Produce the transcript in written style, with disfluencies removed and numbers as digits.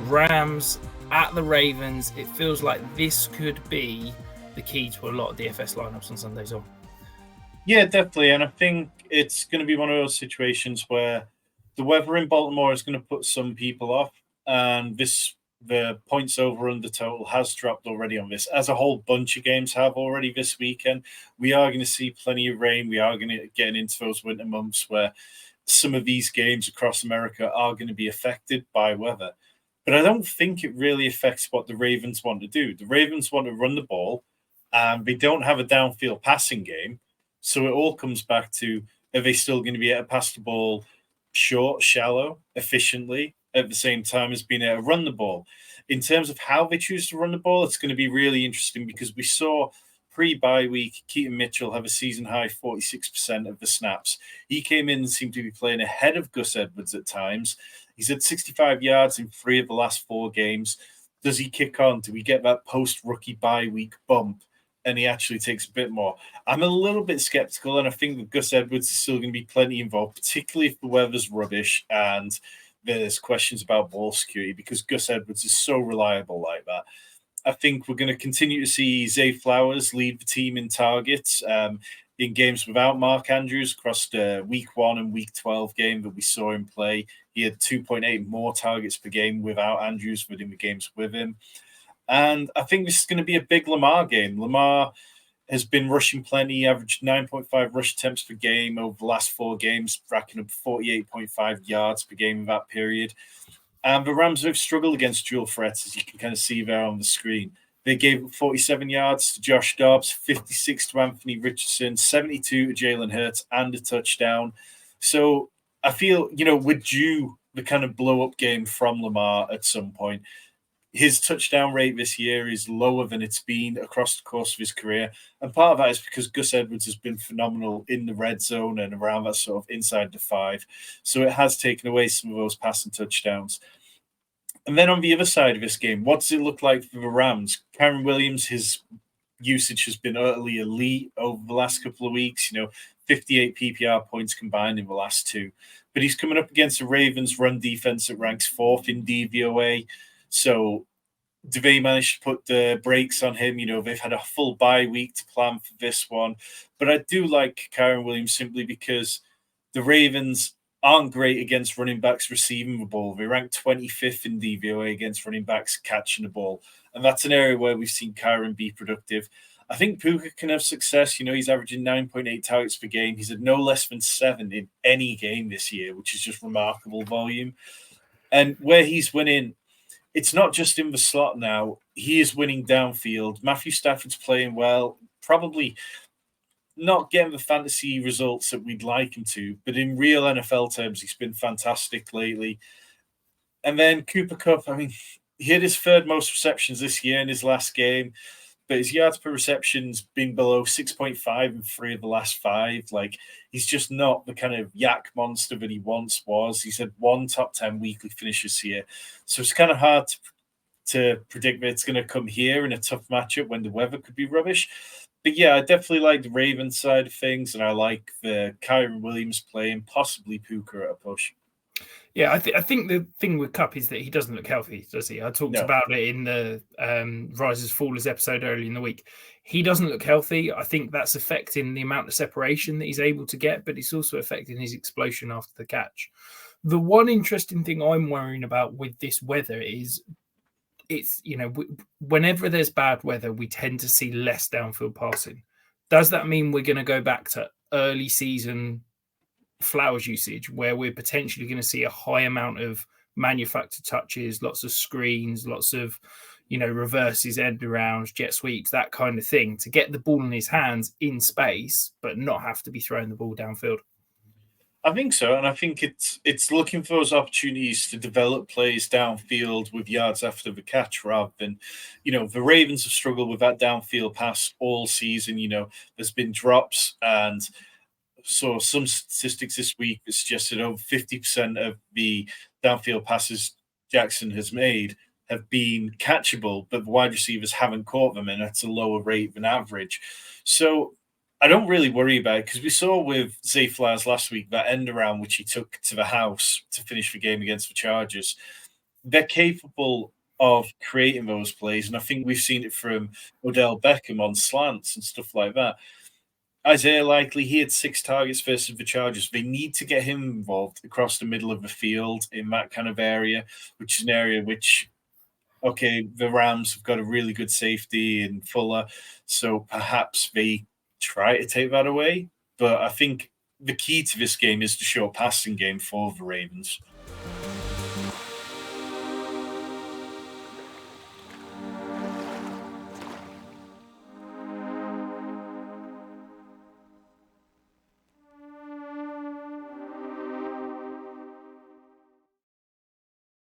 Rams at the Ravens. It feels like this could be the key to a lot of DFS lineups on Sundays on. Yeah, definitely. And I think it's going to be one of those situations where the weather in Baltimore is going to put some people off. And the points over under total has dropped already on this, as a whole bunch of games have already this weekend. We are going to see plenty of rain. We are going to get into those winter months where some of these games across America are going to be affected by weather. But I don't think it really affects what the Ravens want to do. The Ravens want to run the ball, and they don't have a downfield passing game. So it all comes back to, are they still going to be able to pass the ball short, shallow, efficiently, at the same time as being able to run the ball? In terms of how they choose to run the ball, it's going to be really interesting because we saw pre-bye week Keaton Mitchell have a season-high 46% of the snaps. He came in and seemed to be playing ahead of Gus Edwards at times. He's had 65 yards in 3 of the last 4 games. Does he kick on? Do we get that post-rookie bye week bump? And he actually takes a bit more. I'm a little bit skeptical, and I think that Gus Edwards is still going to be plenty involved, particularly if the weather's rubbish and there's questions about ball security, because Gus Edwards is so reliable like that. I think we're going to continue to see Zay Flowers lead the team in targets in games without Mark Andrews across the week 1 and week 12 game that we saw him play. He had 2.8 more targets per game without Andrews within the games with him. And I think this is going to be a big Lamar game. Lamar has been rushing plenty. He averaged 9.5 rush attempts per game over the last 4 games, racking up 48.5 yards per game in that period. And the Rams have struggled against dual threats, as you can kind of see there on the screen. They gave 47 yards to Josh Dobbs, 56 to Anthony Richardson, 72 to Jalen Hurts, and a touchdown. So I feel, we're due the kind of blow-up game from Lamar at some point. His touchdown rate this year is lower than it's been across the course of his career. And part of that is because Gus Edwards has been phenomenal in the red zone and around that sort of inside the 5. So it has taken away some of those passing touchdowns. And then on the other side of this game, what does it look like for the Rams? Kyren Williams, his usage has been utterly elite over the last couple of weeks, 58 PPR points combined in the last 2. But he's coming up against the Ravens run defense that ranks 4th in DVOA. So do they manage to put the brakes on him? They've had a full bye week to plan for this one. But I do like Kyren Williams simply because the Ravens aren't great against running backs receiving the ball. They rank 25th in DVOA against running backs catching the ball. And that's an area where we've seen Kyren be productive. I think Puka can have success. He's averaging 9.8 targets per game. He's had no less than 7 in any game this year, which is just remarkable volume. And where he's winning, it's not just in the slot now. He is winning downfield. Matthew Stafford's playing well, probably not getting the fantasy results that we'd like him to, but in real NFL terms, he's been fantastic lately. And then Cooper Kupp, he had his 3rd most receptions this year in his last game, but his yards per reception's been below 6.5 in 3 of the last 5. He's just not the kind of yak monster that he once was. He's had 1 top 10 weekly finish this year. So it's kind of hard to predict that it's going to come here in a tough matchup when the weather could be rubbish. But yeah, I definitely like the Ravens side of things, and I like the Kyren Williams play and possibly Puka at a push. Yeah, I think the thing with Kupp is that he doesn't look healthy, does he? I talked about it in the Risers Fallers episode early in the week. He doesn't look healthy. I think that's affecting the amount of separation that he's able to get, but it's also affecting his explosion after the catch. The one interesting thing I'm worrying about with this weather is whenever there's bad weather, we tend to see less downfield passing. Does that mean we're going to go back to early season Flowers usage where we're potentially going to see a high amount of manufactured touches, lots of screens, lots of reverses, end arounds, jet sweeps, that kind of thing, to get the ball in his hands in space but not have to be throwing the ball downfield? I think so, and I think it's looking for those opportunities to develop plays downfield with yards after the catch rather than, the Ravens have struggled with that downfield pass all season. There's been drops, and so some statistics this week that suggested over 50% of the downfield passes Jackson has made have been catchable, but the wide receivers haven't caught them, and that's a lower rate than average. So I don't really worry about it because we saw with Zay Flowers last week that end around which he took to the house to finish the game against the Chargers. they're capable of creating those plays. And I think we've seen it from Odell Beckham on slants and stuff like that. Isaiah Likely, he had 6 targets versus the Chargers. They need to get him involved across the middle of the field in that kind of area, which is an area which, okay, the Rams have got a really good safety in Fuller, so perhaps they try to take that away. But I think the key to this game is the short passing game for the Ravens.